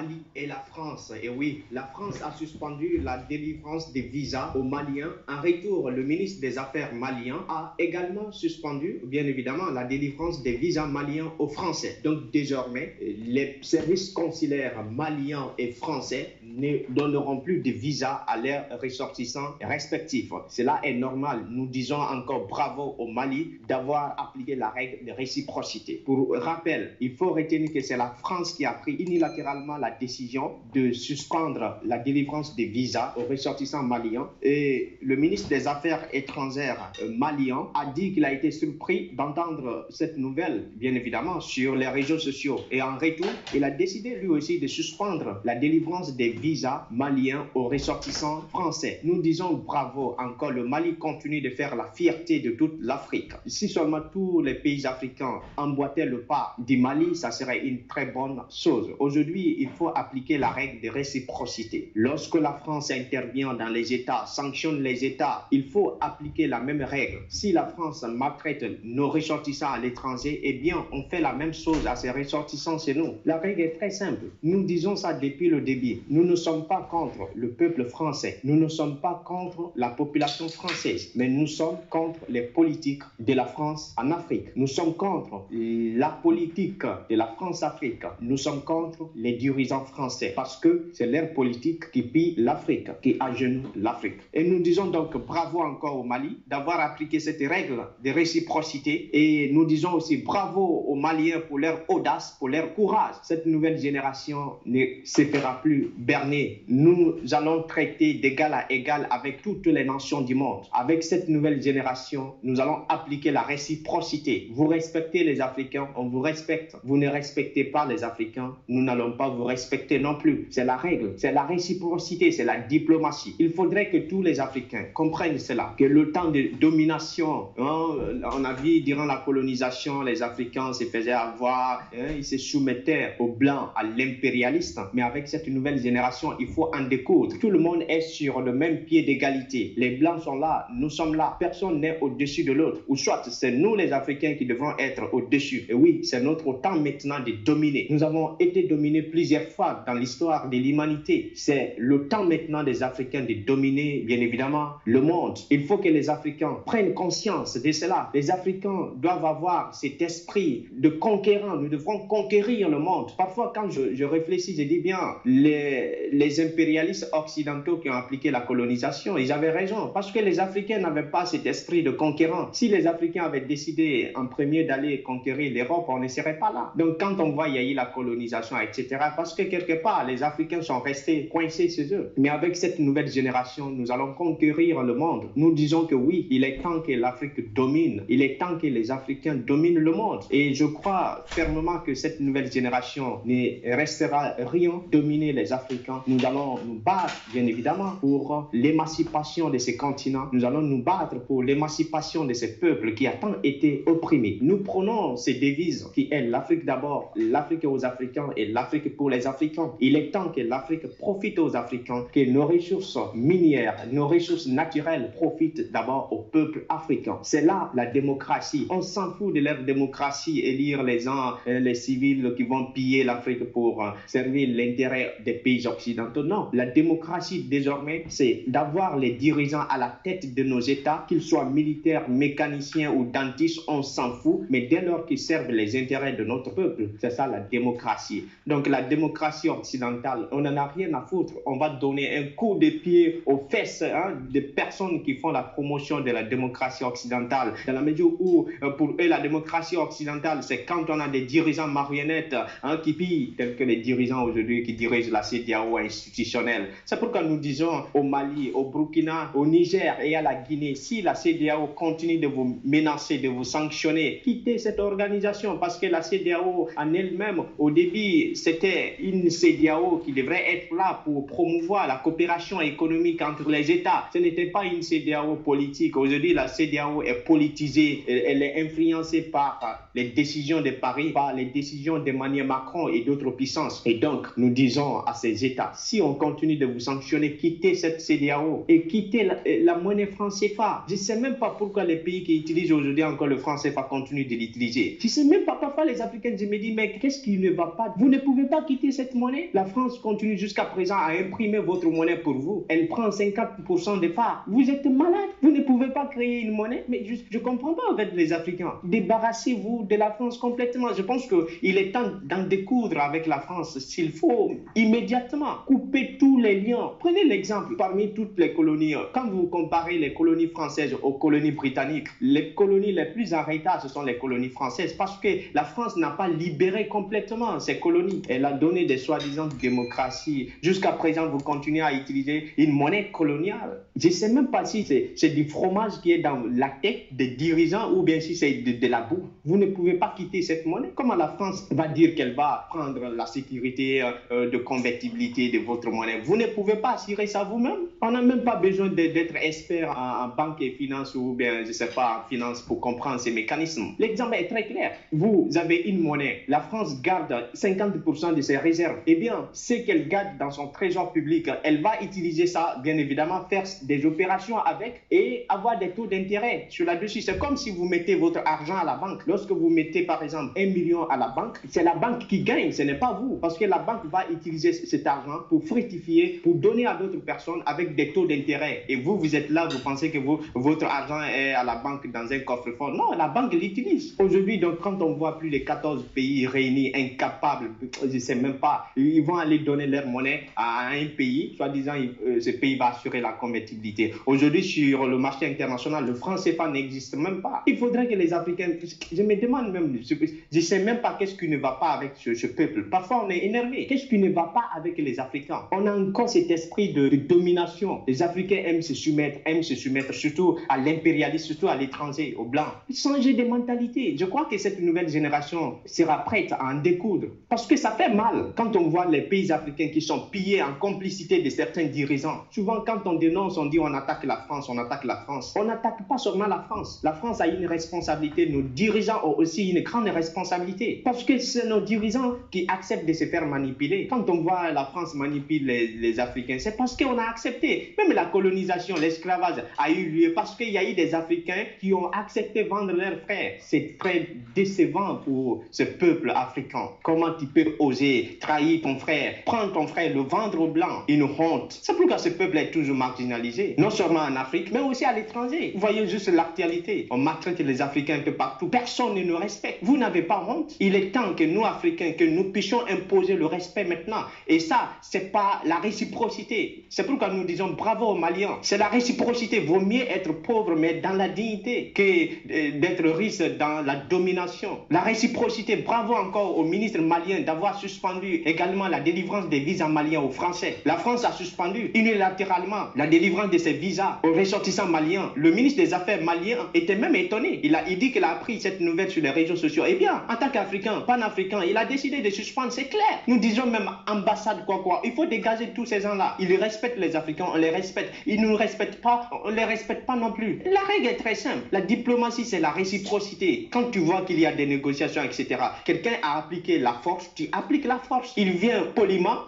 Mali et la France. Et oui, la France a suspendu la délivrance des visas aux Maliens. En retour, le ministre des Affaires malien a également suspendu, bien évidemment, la délivrance des visas maliens aux Français. Donc désormais, les services consulaires maliens et français ne donneront plus de visas à leurs ressortissants respectifs. Cela est normal. Nous disons encore bravo au Mali d'avoir appliqué la règle de réciprocité. Pour rappel, il faut retenir que c'est la France qui a pris unilatéralement la décision de suspendre la délivrance des visas aux ressortissants maliens. Et le ministre des Affaires étrangères malien a dit qu'il a été surpris d'entendre cette nouvelle, bien évidemment, sur les réseaux sociaux. Et en retour, il a décidé lui aussi de suspendre la délivrance des visas maliens aux ressortissants français. Nous disons bravo encore. Le Mali continue de faire la fierté de toute l'Afrique. Si seulement tous les pays africains emboîtaient le pas du Mali, ça serait une très bonne chose. Aujourd'hui, il faut appliquer la règle de réciprocité. Lorsque la France intervient dans les États, sanctionne les États, il faut appliquer la même règle. Si la France maltraite nos ressortissants à l'étranger, eh bien, on fait la même chose à ces ressortissants chez nous. La règle est très simple. Nous disons ça depuis le début. Nous ne sommes pas contre le peuple français. Nous ne sommes pas contre la population française, mais nous sommes contre les politiques de la France en Afrique. Nous sommes contre la politique de la France-Afrique. Nous sommes contre les dirigeants français parce que c'est leur politique qui pille l'Afrique, qui agenouille l'Afrique. Et nous disons donc bravo encore au Mali d'avoir appliqué cette règle de réciprocité et nous disons aussi bravo aux Maliens pour leur audace, pour leur courage. Cette nouvelle génération ne se fera plus berner. Nous allons traiter d'égal à égal avec toutes les nations du monde. Avec cette nouvelle génération, nous allons appliquer la réciprocité. Vous respectez les Africains, on vous respecte. Vous ne respectez pas les Africains, nous n'allons pas vous respecter non plus. C'est la règle, c'est la réciprocité, c'est la diplomatie. Il faudrait que tous les Africains comprennent cela, que le temps de domination, on a vu durant la colonisation, les Africains se faisaient avoir, ils se soumettaient aux Blancs, à l'impérialiste. Mais avec cette nouvelle génération, il faut en découdre. Tout le monde est sur le même pied d'égalité. Les Blancs sont là, nous sommes là. Personne n'est au-dessus de l'autre. Ou soit c'est nous les Africains qui devons être au-dessus. Et oui, c'est notre temps maintenant de dominer. Nous avons été dominés plusieurs fois dans l'histoire de l'humanité. C'est le temps maintenant des Africains de dominer, bien évidemment, le monde. Il faut que les Africains prennent conscience de cela. Les Africains doivent avoir cet esprit de conquérant. Nous devrons conquérir le monde. Parfois, quand je réfléchis, je dis bien, les impérialistes occidentaux qui ont appliqué la colonisation, ils avaient raison. Parce que les Africains n'avaient pas cet esprit de conquérant. Si les Africains avaient décidé en premier d'aller conquérir l'Europe, on ne serait pas là. Donc, quand on voit, il y a eu la colonisation, etc. Parce que quelque part, les Africains sont restés coincés chez eux. Mais avec cette nouvelle génération, nous allons conquérir le monde. Nous disons que oui, il est temps que l'Afrique domine. Il est temps que les Africains dominent le monde. Et je crois fermement que cette nouvelle génération ne restera rien dominer les Africains. Nous allons nous battre, bien évidemment, pour l'émancipation de ces continents. Nous allons nous battre pour l'émancipation de ces peuples qui ont tant été opprimés. Nous prenons ces devises qui est l'Afrique d'abord, l'Afrique aux Africains et l'Afrique pour les Africains. Il est temps que l'Afrique profite aux Africains, que nos ressources minières, nos ressources naturelles profitent d'abord au peuple africain. C'est là la démocratie. On s'en fout de leur démocratie, élire les gens, les civils qui vont piller l'Afrique pour servir l'intérêt des pays occidentaux. Non, la démocratie désormais, c'est d'avoir les dirigeants à la tête de nos États, qu'ils soient militaires, mécaniciens ou dentistes, on s'en fout, mais dès lors qu'ils servent les intérêts de notre peuple, c'est ça la démocratie. Donc la démocratie occidentale, on n'en a rien à foutre. On va donner un coup de pied aux fesses des personnes qui font la promotion de la démocratie occidentale, dans la mesure où pour eux la démocratie occidentale, c'est quand on a des dirigeants marionnettes qui pillent, tels que les dirigeants aujourd'hui qui dirigent la CEDEAO institutionnelle. C'est pourquoi nous disons au Mali, au Burkina, au Niger et à la Guinée, si la CEDEAO continue de vous menacer, de vous sanctionner, quittez cette organisation, parce que la CEDEAO en elle-même, au début, c'était une CEDEAO qui devrait être là pour promouvoir la coopération économique entre les États. Ce n'était pas une CEDEAO politique. Aujourd'hui, la CEDEAO est politisée, elle est influencée par les décisions de Paris, par les décisions d'Emmanuel Macron et d'autres puissances. Et donc, nous disons à ces États, si on continue de vous sanctionner, quittez cette CEDEAO et quittez la monnaie franc CFA. Je ne sais même pas pourquoi les pays qui utilisent aujourd'hui encore le franc CFA continuent de l'utiliser. Je ne sais même pas, parfois les Africains me disent, mais qu'est-ce qui ne va pas? Vous ne pouvez pas quitter quitter cette monnaie? La France continue jusqu'à présent à imprimer votre monnaie pour vous. Elle prend 50% des parts. Vous êtes malade. Vous ne pouvez pas créer une monnaie. Mais je ne comprends pas en fait les Africains. Débarrassez-vous de la France complètement. Je pense qu'il est temps d'en découdre avec la France s'il faut immédiatement. Couper tous les liens. Prenez l'exemple parmi toutes les colonies. Quand vous comparez les colonies françaises aux colonies britanniques, les colonies les plus en retard, ce sont les colonies françaises parce que la France n'a pas libéré complètement ces colonies. Elle a donné des soi-disant démocraties. Jusqu'à présent, vous continuez à utiliser une monnaie coloniale. Je ne sais même pas si c'est du fromage qui est dans la tête des dirigeants ou bien si c'est de la boue. Vous ne pouvez pas quitter cette monnaie. Comment la France va dire qu'elle va prendre la sécurité de convertibilité de votre monnaie? Vous ne pouvez pas assurer ça vous-même. On n'a même pas besoin d'être expert en banque et finance ou bien, je ne sais pas, en finance pour comprendre ces mécanismes. L'exemple est très clair. Vous avez une monnaie. La France garde 50% de ses réserves. Eh bien, ce qu'elle garde dans son trésor public, elle va utiliser ça, bien évidemment, faire des opérations avec et avoir des taux d'intérêt sur là-dessus. C'est comme si vous mettez votre argent à la banque. Lorsque vous mettez, par exemple, 1 million à la banque, c'est la banque qui gagne, ce n'est pas vous. Parce que la banque va utiliser cet argent pour fructifier, pour donner à d'autres personnes avec des taux d'intérêt. Et vous, vous êtes là, vous pensez que votre argent est à la banque dans un coffre-fort. Non, la banque l'utilise. Aujourd'hui, donc, quand on voit plus de 14 pays réunis, incapables, je ne sais même pas, ils vont aller donner leur monnaie à un pays, soi-disant, ce pays va assurer la convertibilité. Aujourd'hui, sur le marché international, le franc CFA n'existe même pas. Il faudrait que les Africains, je me demande même, je ne sais même pas qu'est-ce qui ne va pas avec ce peuple. Parfois, on est énervé. Qu'est-ce qui ne va pas avec les Africains? On a encore cet esprit de domination. Les Africains aiment se soumettre surtout à l'impérialisme, surtout à l'étranger, aux Blancs. Changer de mentalité. Je crois que cette nouvelle génération sera prête à en découdre. Parce que ça fait mal quand on voit les pays africains qui sont pillés en complicité de certains dirigeants. Souvent, quand on dénonce, on dit on attaque la France, on attaque la France. On n'attaque pas seulement la France. La France a une responsabilité. Nos dirigeants ont aussi une grande responsabilité. Parce que c'est nos dirigeants qui acceptent de se faire manipuler. Quand on voit la France manipuler les Africains, c'est parce qu'on a accepté. Même la colonisation, l'esclavage a eu lieu parce qu'il y a eu des Africains qui ont accepté de vendre leurs frères. C'est très décevant pour ce peuple africain. Comment tu peux oser trahir ton frère, prendre ton frère, le vendre aux Blancs? Une honte. C'est pourquoi ce peuple est toujours marginalisé. Non seulement en Afrique, mais aussi à l'étranger. Vous voyez juste l'actualité. On maltraite les Africains un peu partout. Personne ne nous respecte. Vous n'avez pas honte? Il est temps que nous, Africains, que nous puissions imposer le respect maintenant. Et ça, c'est pas la réciprocité. C'est pourquoi nous disons bravo aux Maliens. C'est la réciprocité. Vaut mieux être pauvre, mais dans la dignité, que d'être riche dans la domination. La réciprocité. Bravo encore au ministre malien d'avoir suspendu également la délivrance des visas maliens aux Français. La France a suspendu unilatéralement la délivrance de ces visas aux ressortissants maliens. Le ministre des Affaires malien était même étonné. Il dit qu'il a appris cette nouvelle sur les réseaux sociaux. Eh bien, en tant qu'Africain, panafricain, il a décidé de suspendre. C'est clair. Nous disons même ambassade quoi. Il faut dégager tous ces gens-là. Ils respectent les Africains, on les respecte. Ils ne nous respectent pas, on ne les respecte pas non plus. La règle est très simple. La diplomatie, c'est la réciprocité. Quand tu vois qu'il y a des négociations, etc., quelqu'un a appliqué la force, tu appliques la force. Il vient poliment,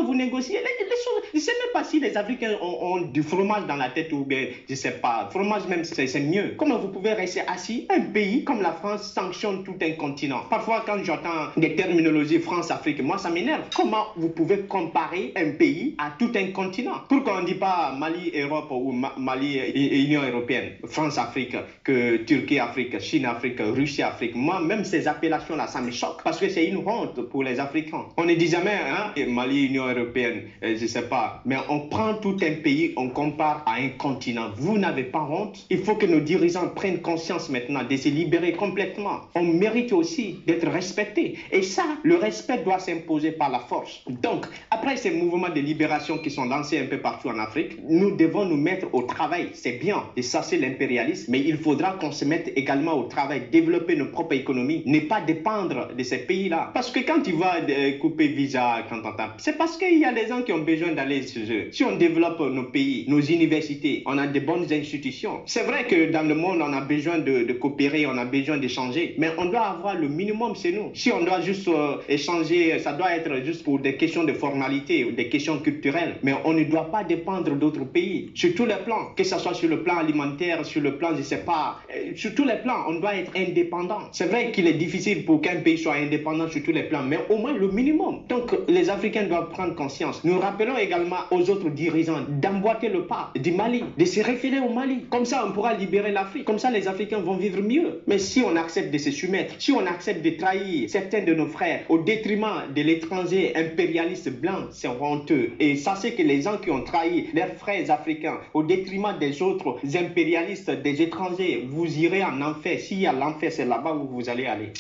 vous négociez les choses. Je ne sais même pas si les Africains ont du fromage dans la tête ou bien, je ne sais pas. Fromage même, c'est mieux. Comment vous pouvez rester assis? Un pays comme la France sanctionne tout un continent. Parfois, quand j'entends des terminologies France-Afrique, moi, ça m'énerve. Comment vous pouvez comparer un pays à tout un continent? Pourquoi on ne dit pas Mali-Europe ou Mali-Union européenne, France-Afrique, que Turquie-Afrique, Chine-Afrique, Russie-Afrique? Moi, même ces appellations-là, ça me choque parce que c'est une honte pour les Africains. On ne dit jamais Mali-Union européenne, je ne sais pas. Mais on prend tout un pays, on compare à un continent. Vous n'avez pas honte? Il faut que nos dirigeants prennent conscience maintenant de se libérer complètement. On mérite aussi d'être respecté. Et ça, le respect doit s'imposer par la force. Donc, après ces mouvements de libération qui sont lancés un peu partout en Afrique, nous devons nous mettre au travail. C'est bien de chasser l'impérialisme, mais il faudra qu'on se mette également au travail, développer nos propres économies, ne pas dépendre de ces pays-là. Parce que quand tu vas couper visa, c'est parce qu'il y a des gens qui ont besoin d'aller chez eux. Si on développe nos pays, nos universités, on a de bonnes institutions. C'est vrai que dans le monde, on a besoin de coopérer, on a besoin d'échanger, mais on doit avoir le minimum chez nous. Si on doit juste échanger, ça doit être juste pour des questions de formalité ou des questions culturelles, mais on ne doit pas dépendre d'autres pays sur tous les plans, que ce soit sur le plan alimentaire, sur le plan, je ne sais pas, sur tous les plans, on doit être indépendant. C'est vrai qu'il est difficile pour qu'un pays soit indépendant sur tous les plans, mais au moins le minimum. Donc les Africains doivent prendre conscience. Nous rappelons également aux autres dirigeants d'emboîter le pas du Mali, de se référer au Mali. Comme ça, on pourra libérer l'Afrique. Comme ça, les Africains vont vivre mieux. Mais si on accepte de se soumettre, si on accepte de trahir certains de nos frères au détriment de l'étranger impérialiste blanc, c'est honteux. Et sachez que les gens qui ont trahi leurs frères africains au détriment des autres impérialistes, des étrangers, vous irez en enfer. S'il y a l'enfer, c'est là-bas où vous allez aller.